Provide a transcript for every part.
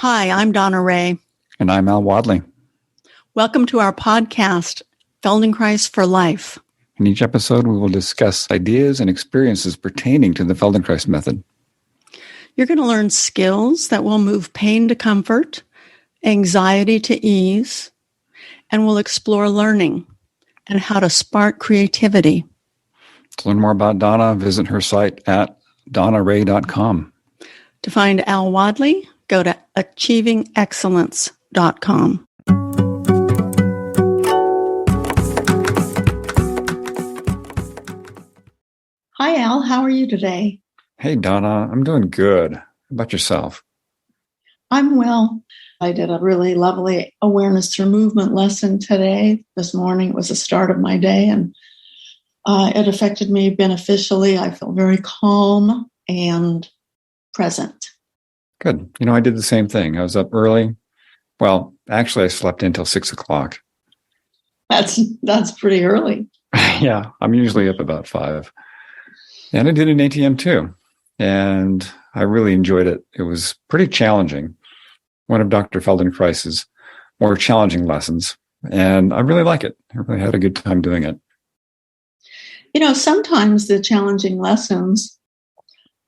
Hi, I'm Donna Ray. And I'm Al Wadley. Welcome to our podcast, Feldenkrais for Life. In each episode, we will discuss ideas and experiences pertaining to the Feldenkrais method. You're going to learn skills that will move pain to comfort, anxiety to ease, and we'll explore learning and how to spark creativity. To learn more about Donna, visit her site at donnaray.com. To find Al Wadley, go to achievingexcellence.com. Hi, Al. How are you today? Hey, Donna. I'm doing good. How about yourself? I'm well. I did a really lovely awareness through movement lesson today. This morning it was the start of my day, and it affected me beneficially. I feel very calm and present. Good. I did the same thing. I was up early. Well, actually, I slept in till 6 o'clock. That's pretty early. Yeah, I'm usually up about 5. And I did an ATM too. And I really enjoyed it. It was pretty challenging. One of Dr. Feldenkrais's more challenging lessons. And I really like it. I really had a good time doing it. Sometimes the challenging lessons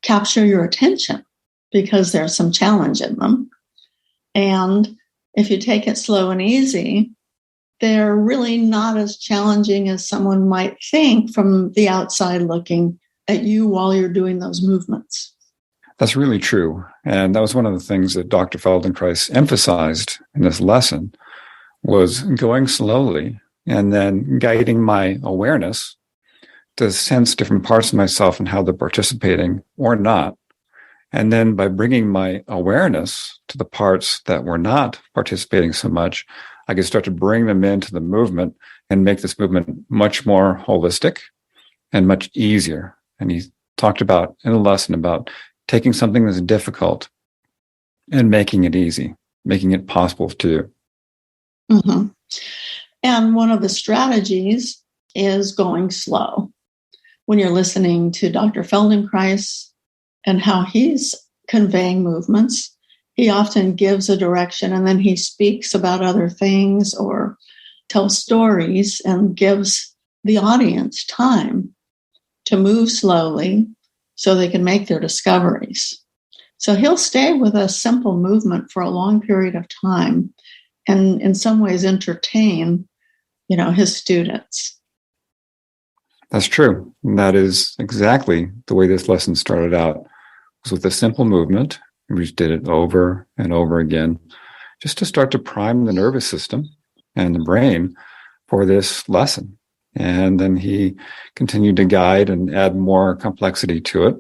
capture your attention because there's some challenge in them. And if you take it slow and easy, they're really not as challenging as someone might think from the outside looking at you while you're doing those movements. That's really true. And that was one of the things that Dr. Feldenkrais emphasized in this lesson was going slowly and then guiding my awareness to sense different parts of myself and how they're participating or not. And then by bringing my awareness to the parts that were not participating so much, I could start to bring them into the movement and make this movement much more holistic and much easier. And he talked about in the lesson about taking something that's difficult and making it easy, making it possible to do. Mm-hmm. And one of the strategies is going slow. When you're listening to Dr. Feldenkrais and how he's conveying movements, he often gives a direction and then he speaks about other things or tells stories and gives the audience time to move slowly so they can make their discoveries. So he'll stay with a simple movement for a long period of time and in some ways entertain, his students. That's true. And that is exactly the way this lesson started out. It was with a simple movement. We just did it over and over again, just to start to prime the nervous system and the brain for this lesson. And then he continued to guide and add more complexity to it.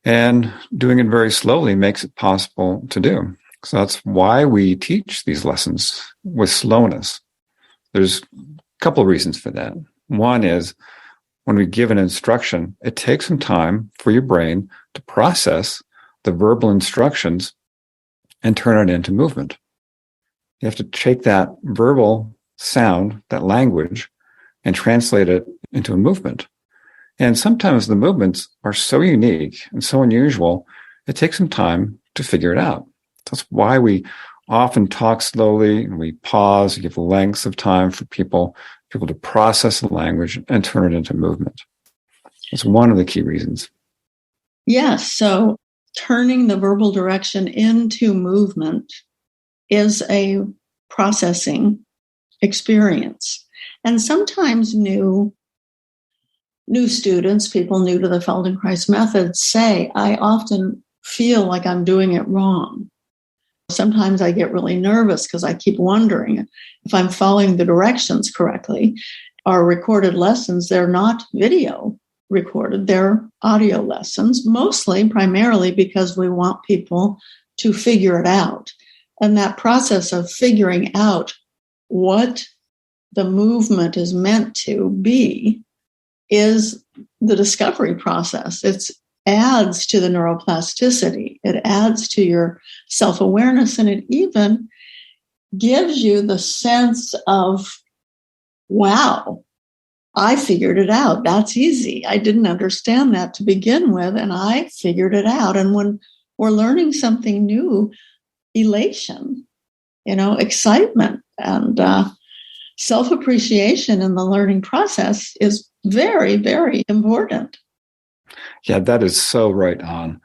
And doing it very slowly makes it possible to do. So that's why we teach these lessons with slowness. There's a couple of reasons for that. One is when we give an instruction, it takes some time for your brain to process the verbal instructions and turn it into movement. You have to take that verbal sound, that language, and translate it into a movement. And sometimes the movements are so unique and so unusual, it takes some time to figure it out. That's why we often talk slowly and we pause, give lengths of time for people to process the language and turn it into movement. It's one of the key reasons. Yes, so turning the verbal direction into movement is a processing experience. And sometimes new students, people new to the Feldenkrais method, say, I often feel like I'm doing it wrong. Sometimes I get really nervous because I keep wondering if I'm following the directions correctly. Our recorded lessons, they're not video recorded, they're audio lessons, primarily because we want people to figure it out. And that process of figuring out what the movement is meant to be is the discovery process. It adds to the neuroplasticity. It adds to your self-awareness, and it even gives you the sense of, wow, I figured it out. That's easy. I didn't understand that to begin with, and I figured it out. And when we're learning something new, elation, excitement, and self-appreciation in the learning process is very, very important. Yeah, that is so right on.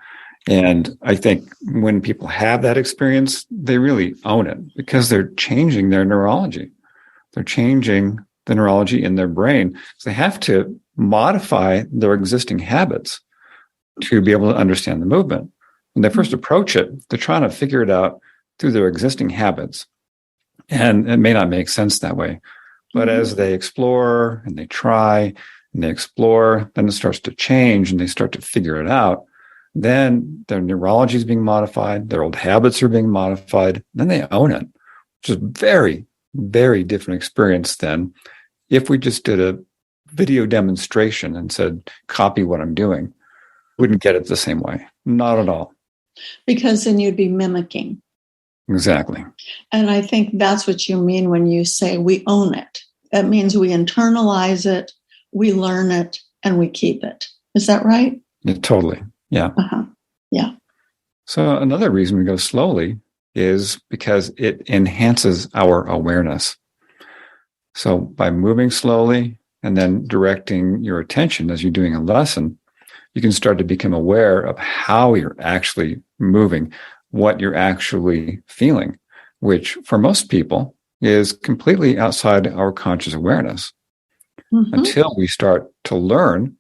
And I think when people have that experience, they really own it because they're changing their neurology. They're changing the neurology in their brain. So they have to modify their existing habits to be able to understand the movement. When they first approach it, they're trying to figure it out through their existing habits. And it may not make sense that way. But as they explore and they try and they explore, then it starts to change and they start to figure it out. Then their neurology is being modified, their old habits are being modified, then they own it, which is very, very different experience than if we just did a video demonstration and said, copy what I'm doing. Wouldn't get it the same way. Not at all. Because then you'd be mimicking. Exactly. And I think that's what you mean when you say we own it. That means we internalize it, we learn it, and we keep it. Is that right? Yeah, totally. Yeah. Yeah. So another reason we go slowly is because it enhances our awareness. So by moving slowly and then directing your attention as you're doing a lesson, you can start to become aware of how you're actually moving, what you're actually feeling, which for most people is completely outside our conscious awareness. Until we start to learn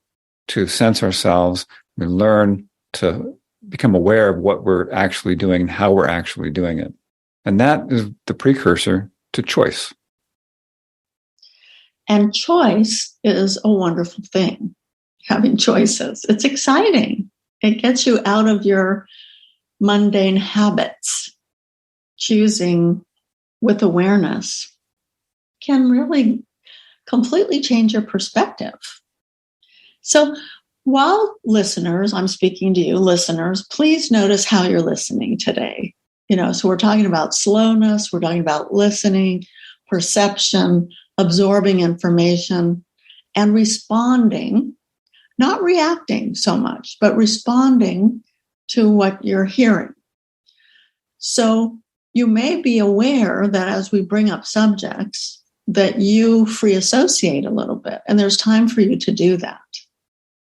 to sense ourselves, we learn to become aware of what we're actually doing and how we're actually doing it. And that is the precursor to choice. And choice is a wonderful thing, having choices. It's exciting. It gets you out of your mundane habits. Choosing with awareness can really completely change your perspective. So while listeners, I'm speaking to you, listeners, please notice how you're listening today. So we're talking about slowness, we're talking about listening, perception, absorbing information, and responding, not reacting so much, but responding to what you're hearing. So you may be aware that as we bring up subjects, that you free associate a little bit, and there's time for you to do that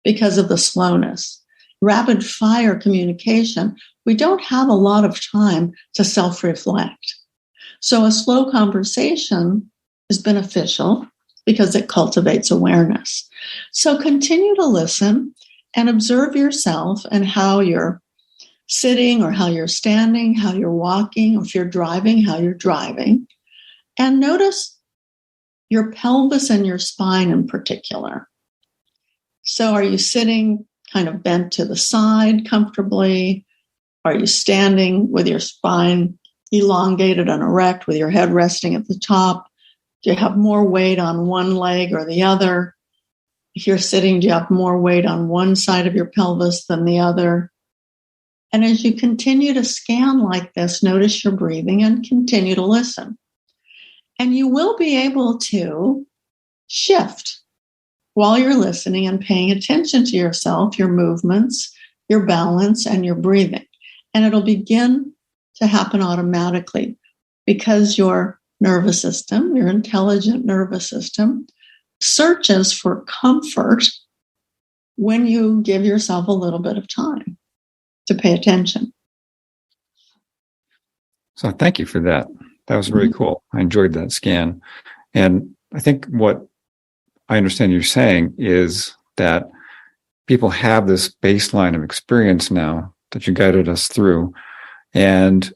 because of the slowness. Rapid fire communication, we don't have a lot of time to self-reflect. So a slow conversation is beneficial because it cultivates awareness. So continue to listen and observe yourself and how you're sitting or how you're standing, how you're walking, or if you're driving, how you're driving. And notice your pelvis and your spine in particular. So are you sitting kind of bent to the side comfortably? Are you standing with your spine elongated and erect with your head resting at the top? Do you have more weight on one leg or the other? If you're sitting, do you have more weight on one side of your pelvis than the other? And as you continue to scan like this, notice your breathing and continue to listen. And you will be able to shift while you're listening and paying attention to yourself, your movements, your balance, and your breathing. And it'll begin to happen automatically because your nervous system, your intelligent nervous system, searches for comfort when you give yourself a little bit of time to pay attention. So thank you for that. That was really cool. I enjoyed that scan. And I think what I understand you're saying is that people have this baseline of experience now that you guided us through. And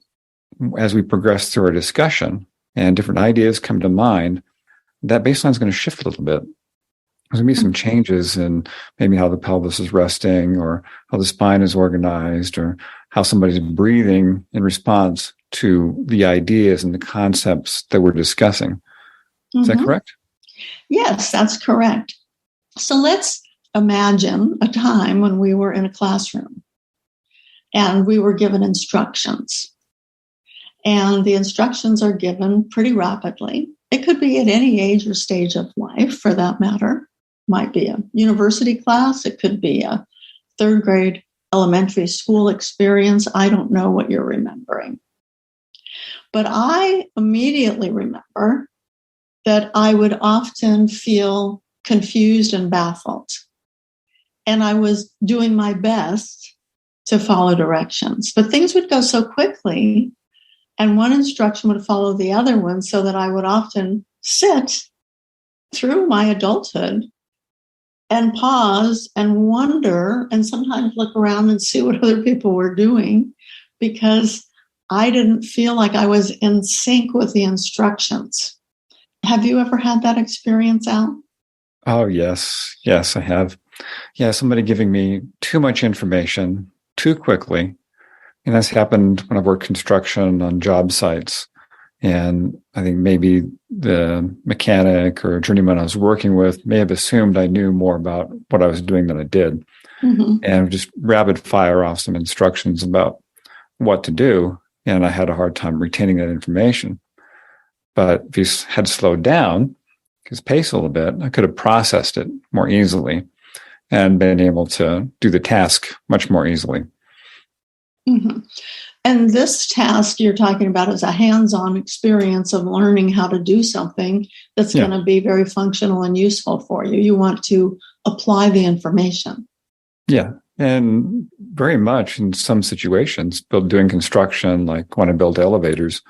as we progress through our discussion and different ideas come to mind, that baseline is going to shift a little bit. There's going to be some changes in maybe how the pelvis is resting or how the spine is organized or how somebody's breathing in response to the ideas and the concepts that we're discussing. Is that correct? Yes, that's correct. So let's imagine a time when we were in a classroom and we were given instructions. And the instructions are given pretty rapidly. It could be at any age or stage of life, for that matter. Might be a university class. It could be a third grade elementary school experience. I don't know what you're remembering. But I immediately remember that I would often feel confused and baffled. And I was doing my best to follow directions. But things would go so quickly, and one instruction would follow the other one, so that I would often sit through my adulthood and pause and wonder, and sometimes look around and see what other people were doing, because I didn't feel like I was in sync with the instructions. Have you ever had that experience, Al? Oh, yes. Yes, I have. Yeah, somebody giving me too much information too quickly. And that's happened when I've worked construction on job sites. And I think maybe the mechanic or journeyman I was working with may have assumed I knew more about what I was doing than I did. Mm-hmm. And just rapid fire off some instructions about what to do. And I had a hard time retaining that information. But if you had slowed down his pace a little bit, I could have processed it more easily and been able to do the task much more easily. Mm-hmm. And this task you're talking about is a hands-on experience of learning how to do something that's going to be very functional and useful for you. You want to apply the information. Yeah. And very much in some situations, doing construction, like when I build elevators,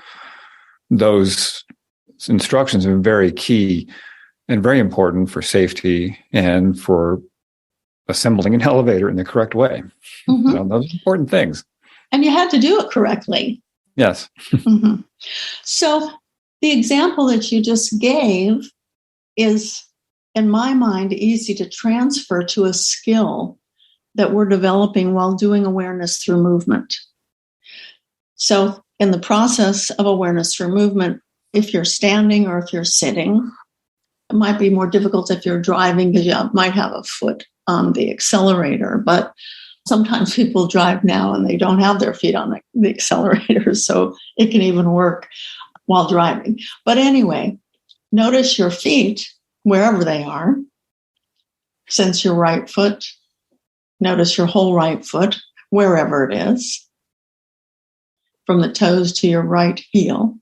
those instructions are very key and very important for safety and for assembling an elevator in the correct way. Mm-hmm. Those are important things. And you had to do it correctly. Yes. Mm-hmm. So the example that you just gave is, in my mind, easy to transfer to a skill that we're developing while doing awareness through movement. So in the process of awareness through movement, if you're standing or if you're sitting, it might be more difficult if you're driving because you might have a foot on the accelerator. But sometimes people drive now and they don't have their feet on the accelerator, so it can even work while driving. But anyway, notice your feet wherever they are. Sense your right foot. Notice your whole right foot, wherever it is, from the toes to your right heel.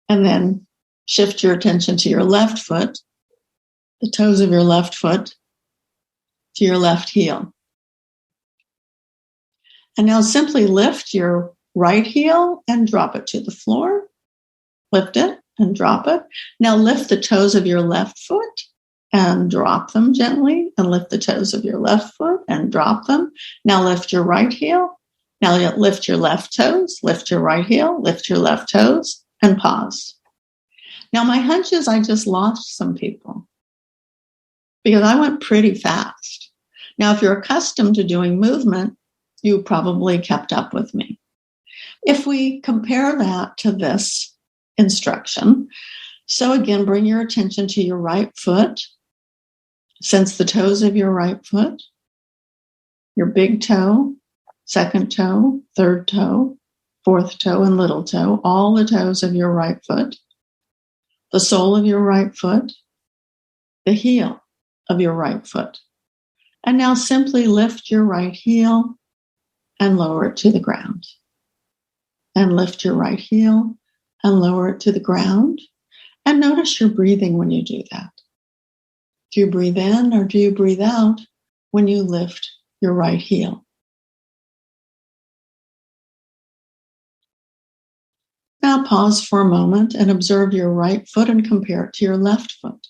And then shift your attention to your left foot, the toes of your left foot to your left heel. And now simply lift your right heel and drop it to the floor. Lift it and drop it. Now lift the toes of your left foot and drop them gently, and lift the toes of your left foot and drop them. Now lift your right heel. Now lift your left toes, lift your right heel, lift your left toes, and pause. Now my hunch is I just lost some people because I went pretty fast. Now, if you're accustomed to doing movement, you probably kept up with me. If we compare that to this instruction, so again, bring your attention to your right foot. Sense the toes of your right foot, your big toe, second toe, third toe, fourth toe, and little toe, all the toes of your right foot, the sole of your right foot, the heel of your right foot. And now simply lift your right heel and lower it to the ground. And lift your right heel and lower it to the ground. And notice your breathing when you do that. Do you breathe in or do you breathe out when you lift your right heel? Now pause for a moment and observe your right foot and compare it to your left foot.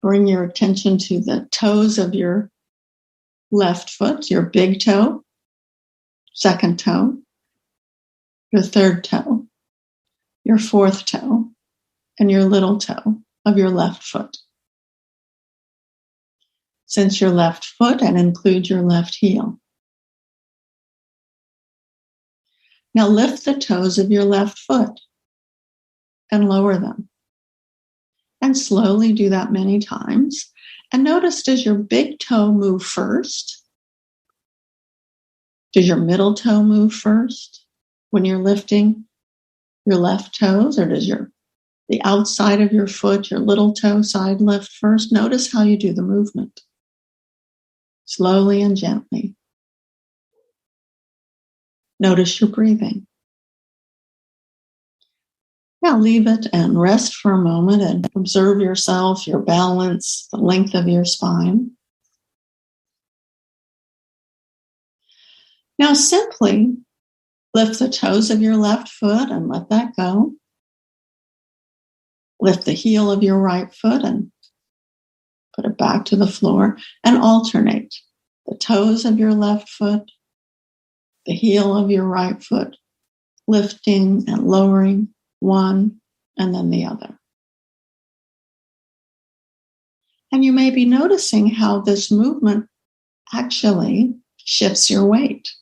Bring your attention to the toes of your left foot, your big toe, second toe, your third toe, your fourth toe, and your little toe of your left foot. Sense your left foot and include your left heel. Now lift the toes of your left foot and lower them. And slowly do that many times. And notice, does your big toe move first? Does your middle toe move first when you're lifting your left toes? Or does the outside of your foot, your little toe side lift first? Notice how you do the movement. Slowly and gently. Notice your breathing. Now leave it and rest for a moment and observe yourself, your balance, the length of your spine. Now simply lift the toes of your left foot and let that go. Lift the heel of your right foot and put it back to the floor and alternate the toes of your left foot, the heel of your right foot, lifting and lowering one and then the other. And you may be noticing how this movement actually shifts your weight,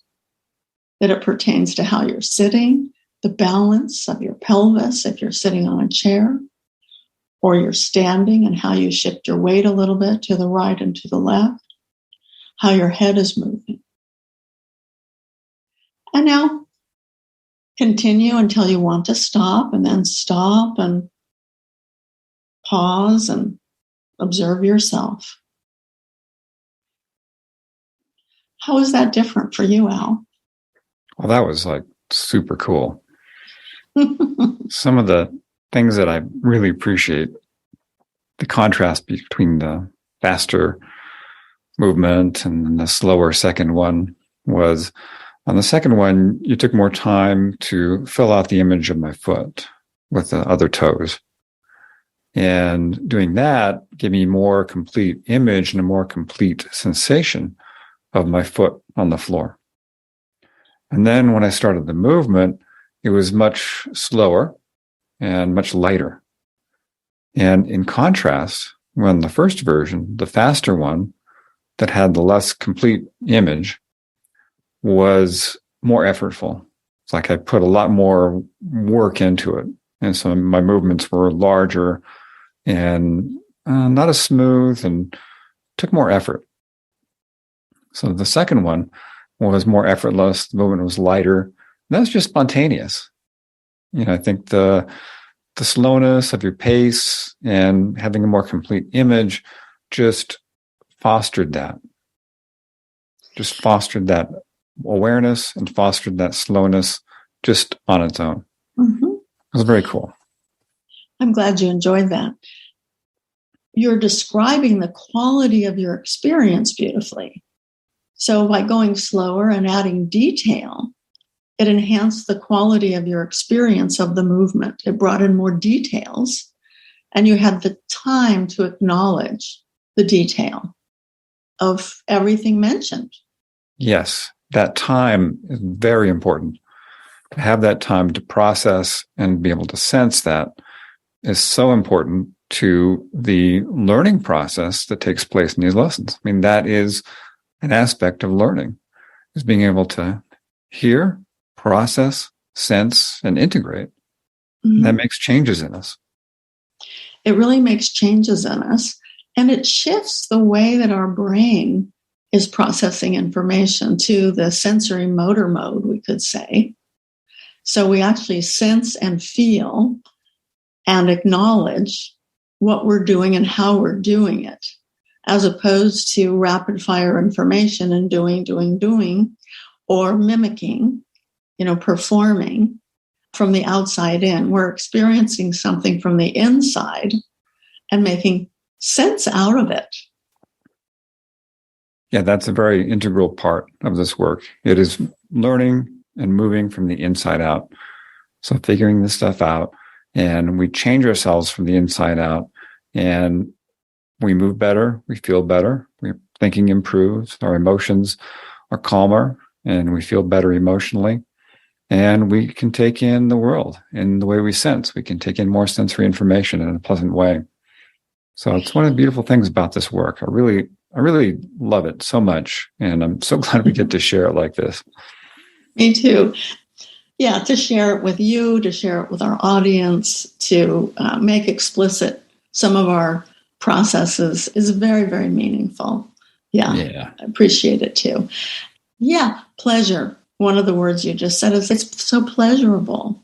that it pertains to how you're sitting, the balance of your pelvis if you're sitting on a chair, or you're standing and how you shift your weight a little bit to the right and to the left, how your head is moving. And now continue until you want to stop, and then stop and pause and observe yourself. How is that different for you, Al? Well, that was like super cool. Some of the things that I really appreciate, the contrast between the faster movement and the slower second one, was on the second one, you took more time to fill out the image of my foot with the other toes. And doing that gave me more complete image and a more complete sensation of my foot on the floor. And then when I started the movement, it was much slower and much lighter. And in contrast, when the first version, the faster one that had the less complete image, was more effortful. It's like I put a lot more work into it. And so my movements were larger and not as smooth and took more effort. So the second one was more effortless. The movement was lighter. That was just spontaneous. I think the slowness of your pace and having a more complete image just fostered that. Just fostered that awareness and fostered that slowness just on its own. Mm-hmm. It was very cool. I'm glad you enjoyed that. You're describing the quality of your experience beautifully. So by going slower and adding detail, it enhanced the quality of your experience of the movement. It brought in more details, and you had the time to acknowledge the detail of everything mentioned. Yes, that time is very important. To have that time to process and be able to sense that is so important to the learning process that takes place in these lessons. I mean, that is an aspect of learning, is being able to hear, process, sense, and integrate. Mm-hmm. That makes changes in us. It really makes changes in us, and it shifts the way that our brain is processing information to the sensory motor mode, we could say. So we actually sense and feel and acknowledge what we're doing and how we're doing it, as opposed to rapid fire information and doing, or mimicking, performing from the outside in. We're experiencing something from the inside and making sense out of it. Yeah, that's a very integral part of this work. It is learning and moving from the inside out. So figuring this stuff out, and we change ourselves from the inside out, and we move better, we feel better, our thinking improves, our emotions are calmer, and we feel better emotionally. And we can take in the world in the way we sense. We can take in more sensory information in a pleasant way. So it's one of the beautiful things about this work. I really love it so much. And I'm so glad we get to share it like this. Me too. Yeah, to share it with you, to share it with our audience, to make explicit some of our processes is very, very meaningful. Yeah. I appreciate it too. Yeah, pleasure. One of the words you just said is it's so pleasurable.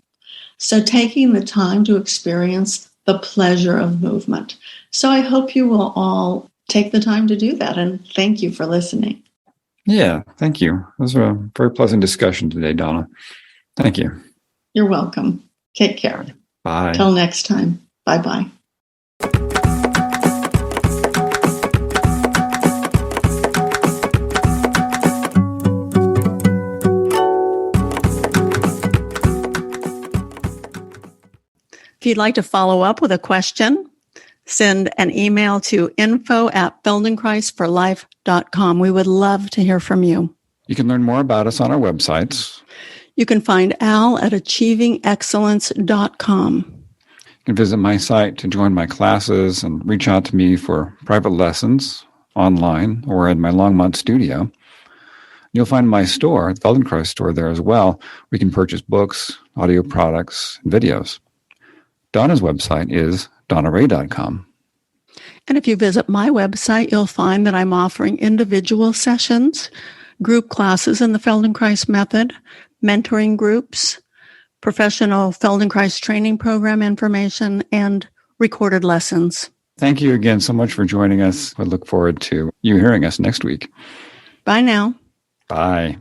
So taking the time to experience the pleasure of movement. So I hope you will all take the time to do that. And thank you for listening. Yeah, thank you. It was a very pleasant discussion today, Donna. Thank you. You're welcome. Take care. Bye. Till next time. Bye-bye. If you'd like to follow up with a question, send an email to info@feldenkreisforlife.com. We would love to hear from you. You can learn more about us on our websites. You can find Al at achievingexcellence.com. You can visit my site to join my classes and reach out to me for private lessons online or at my Longmont studio. You'll find my store, the Feldenkrais store, there as well. We can purchase books, audio products, and videos. Donna's website is donnaray.com. And if you visit my website, you'll find that I'm offering individual sessions, group classes in the Feldenkrais method, mentoring groups, professional Feldenkrais training program information, and recorded lessons. Thank you again so much for joining us. I look forward to you hearing us next week. Bye now. Bye.